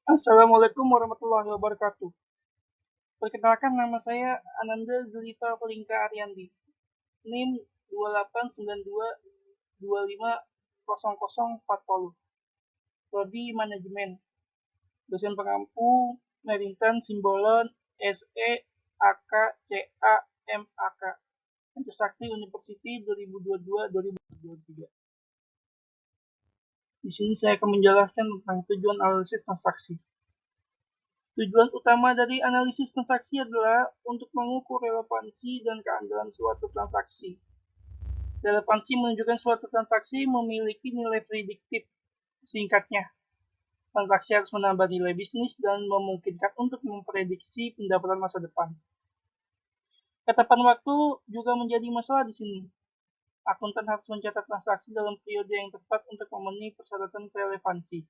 Assalamualaikum warahmatullahi wabarakatuh. Perkenalkan, nama saya Ananda Zulfa Pelingka Ariandi. NIM 2892250040. Prodi Manajemen. Dosen pengampu Merintan Simbolon SE AK CA MAK. Sakti University 2022-2023. Di sini saya akan menjelaskan tentang tujuan analisis transaksi. Tujuan utama dari analisis transaksi adalah untuk mengukur relevansi dan keandalan suatu transaksi. Relevansi menunjukkan suatu transaksi memiliki nilai prediktif. Singkatnya, transaksi harus menambah nilai bisnis dan memungkinkan untuk memprediksi pendapatan masa depan. Ketepatan waktu juga menjadi masalah di sini. Akuntan harus mencatat transaksi dalam periode yang tepat untuk memenuhi persyaratan relevansi.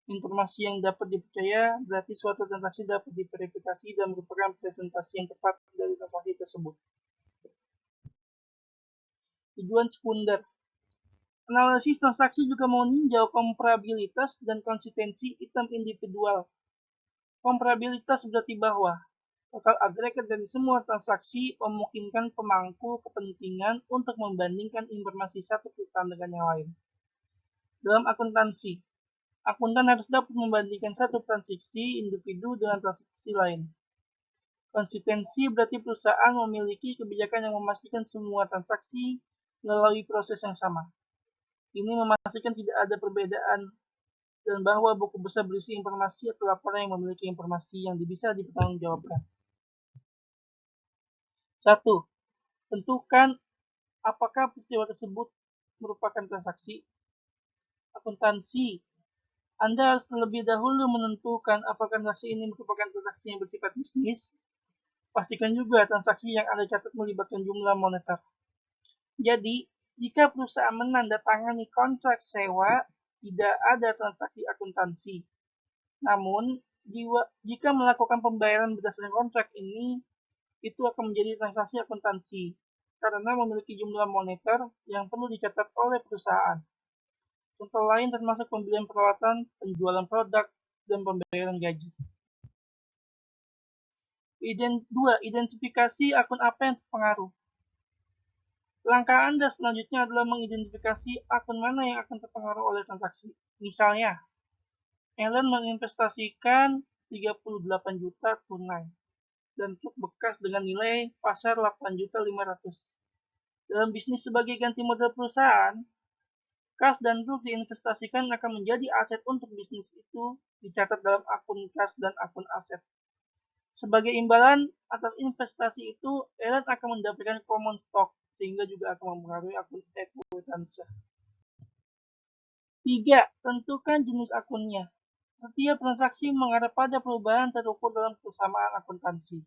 Informasi yang dapat dipercaya berarti suatu transaksi dapat diverifikasi dan merupakan presentasi yang tepat dari transaksi tersebut. Tujuan sekunder. Analisis transaksi juga meninjau komparabilitas dan konsistensi item individual. Komparabilitas berarti bahwa total agregat dari semua transaksi memungkinkan pemangku kepentingan untuk membandingkan informasi satu perusahaan dengan yang lain. Dalam akuntansi, akuntan harus dapat membandingkan satu transaksi individu dengan transaksi lain. Konsistensi berarti perusahaan memiliki kebijakan yang memastikan semua transaksi melalui proses yang sama. Ini memastikan tidak ada perbedaan dan bahwa buku besar berisi informasi atau laporan yang memiliki informasi yang bisa dipertanggungjawabkan. 1. Tentukan apakah peristiwa tersebut merupakan transaksi. Akuntansi, Anda harus terlebih dahulu menentukan apakah transaksi ini merupakan transaksi yang bersifat bisnis. Pastikan juga transaksi yang Anda catat melibatkan jumlah moneter. Jadi, jika perusahaan menandatangani kontrak sewa, tidak ada transaksi akuntansi. Namun, jika melakukan pembayaran berdasarkan kontrak ini, itu akan menjadi transaksi akuntansi karena memiliki jumlah moneter yang perlu dicatat oleh perusahaan. Contoh lain termasuk pembelian peralatan, penjualan produk, dan pembayaran gaji. 2. Identifikasi akun apa yang terpengaruh. Langkah Anda selanjutnya adalah mengidentifikasi akun mana yang akan terpengaruh oleh transaksi. Misalnya, Ellen menginvestasikan 38 juta tunai dan truk bekas dengan nilai pasar 8.500.000. Dalam bisnis sebagai ganti modal perusahaan, kas dan truk diinvestasikan akan menjadi aset untuk bisnis itu dicatat dalam akun kas dan akun aset. Sebagai imbalan atas investasi itu, Ellen akan mendapatkan common stock sehingga juga akan mempengaruhi akun ekuitansi. 3. Tentukan jenis akunnya. Setiap transaksi mengarah pada perubahan terukur dalam kesamaan akuntansi.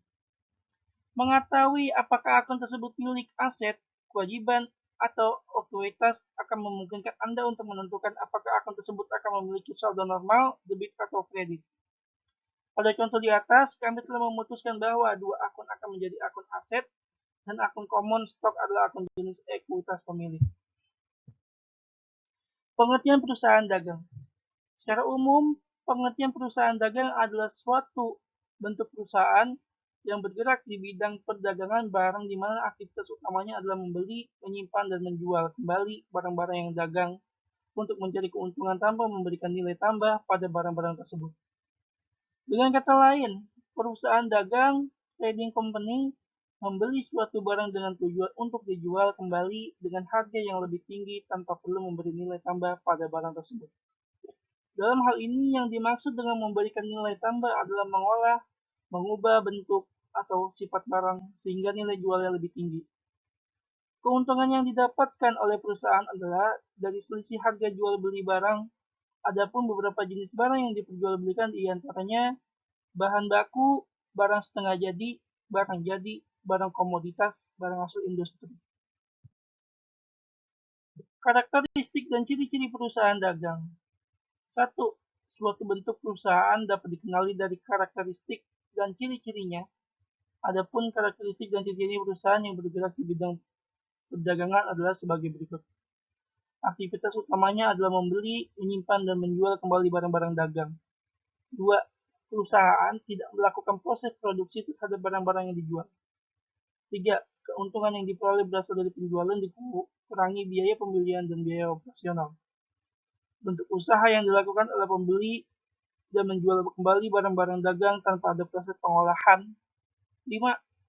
Mengetahui apakah akun tersebut milik aset, kewajiban, atau ekuitas akan memungkinkan Anda untuk menentukan apakah akun tersebut akan memiliki saldo normal, debit, atau kredit. Pada contoh di atas, kami telah memutuskan bahwa dua akun akan menjadi akun aset dan akun common stock adalah akun jenis ekuitas pemilik. Pengertian perusahaan dagang. Secara umum, pengertian perusahaan dagang adalah suatu bentuk perusahaan yang bergerak di bidang perdagangan barang di mana aktivitas utamanya adalah membeli, menyimpan, dan menjual kembali barang-barang yang dagang untuk mencari keuntungan tanpa memberikan nilai tambah pada barang-barang tersebut. Dengan kata lain, perusahaan dagang, trading company, membeli suatu barang dengan tujuan untuk dijual kembali dengan harga yang lebih tinggi tanpa perlu memberi nilai tambah pada barang tersebut. Dalam hal ini, yang dimaksud dengan memberikan nilai tambah adalah mengolah, mengubah bentuk atau sifat barang sehingga nilai jualnya lebih tinggi. Keuntungan yang didapatkan oleh perusahaan adalah dari selisih harga jual beli barang. Adapun beberapa jenis barang yang diperjualbelikan diantaranya bahan baku, barang setengah jadi, barang komoditas, barang hasil industri. Karakteristik dan ciri-ciri perusahaan dagang. 1. Suatu bentuk perusahaan dapat dikenali dari karakteristik dan ciri-cirinya. Adapun karakteristik dan ciri-ciri perusahaan yang bergerak di bidang perdagangan adalah sebagai berikut. Aktivitas utamanya adalah membeli, menyimpan, dan menjual kembali barang-barang dagang. 2. Perusahaan tidak melakukan proses produksi terhadap barang-barang yang dijual. 3. Keuntungan yang diperoleh berasal dari penjualan dikurangi biaya pembelian dan biaya operasional. Bentuk usaha yang dilakukan oleh pembeli dan menjual kembali barang-barang dagang tanpa ada proses pengolahan. 5.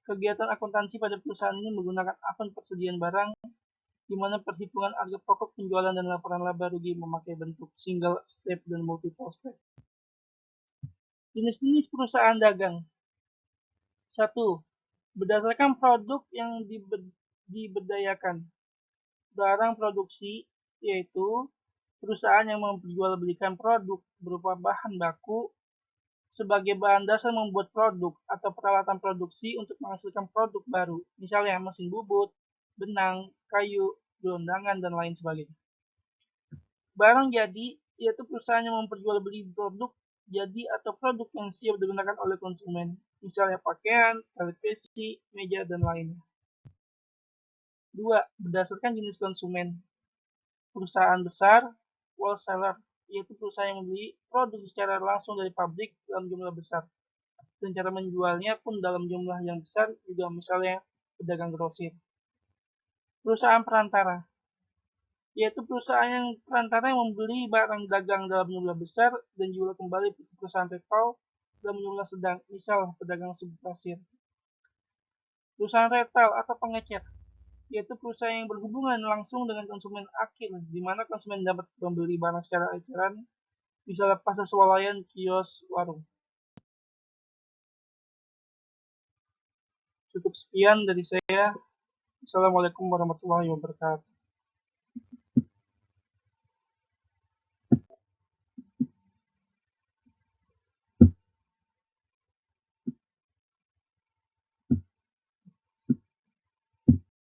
Kegiatan akuntansi pada perusahaan ini menggunakan akun persediaan barang, di mana perhitungan harga pokok penjualan dan laporan laba rugi memakai bentuk single step dan multiple step. Jenis-jenis perusahaan dagang. 1. Berdasarkan produk yang diberdayakan. Barang produksi, yaitu perusahaan yang memperjualbelikan produk berupa bahan baku sebagai bahan dasar membuat produk atau peralatan produksi untuk menghasilkan produk baru, misalnya mesin bubut, benang, kayu, gelondangan, dan lain sebagainya. Barang jadi, yaitu perusahaan yang memperjualbelikan produk jadi atau produk yang siap digunakan oleh konsumen, misalnya pakaian, televisi, meja, dan lainnya. 2. Berdasarkan jenis konsumen. Perusahaan besar, wholesaler, yaitu perusahaan yang membeli produk secara langsung dari pabrik dalam jumlah besar, dan cara menjualnya pun dalam jumlah yang besar, juga misalnya pedagang grosir. Perusahaan perantara, yaitu perusahaan yang perantara yang membeli barang dagang dalam jumlah besar dan jual kembali ke perusahaan PayPal dalam jumlah sedang, misal pedagang subpasir. Perusahaan retail atau pengecer, yaitu perusahaan yang berhubungan langsung dengan konsumen akhir, di mana konsumen dapat membeli barang secara eceran, misalnya pasar swalayan, kios, warung. Cukup sekian dari saya. Assalamualaikum warahmatullahi wabarakatuh.